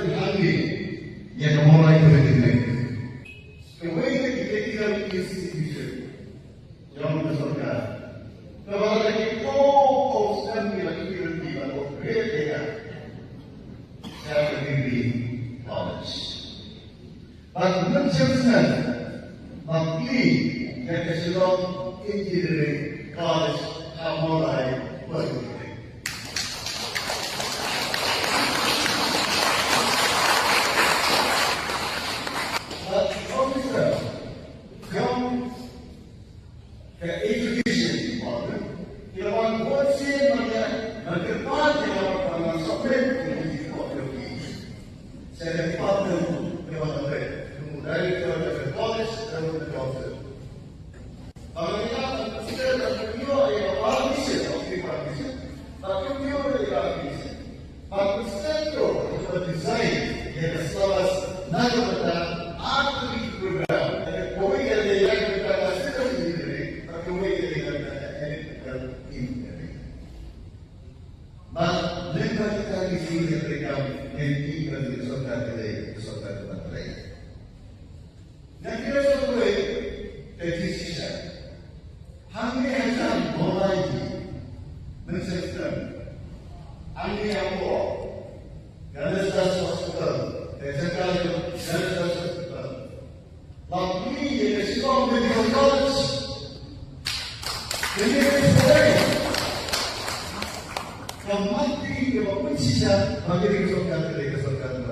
diambil yang memulai kepentingan. Kemudian kita institusi yang berserta. Kalau lagi kau Snem yang dikirim atau berbeda, saya berdiri college. Bagi Mynshem Snem, Plie yang ke Shillong Engineering College mulai berbeda. Education department, yang konsep berdepan dengan sampai di saya department department kemudian ke college dan ke doctor. Kalau kita dan beliau yang partisip seperti partisip, tapi beliau adalah partisip. Partisip itu desain yang selaras nasional aktif program. Kemudian dia yang berkata mas lembra kita di sini mereka yang tinggal di kota tempat lain. Dan kita semua terpisah. Hanya mulai Mynshem, hanya apa? Kerana hospital, sekarang kerana hospital. Lalu ini Shillong Medical College. Ini yang mati yang bersisa bagi kesukaan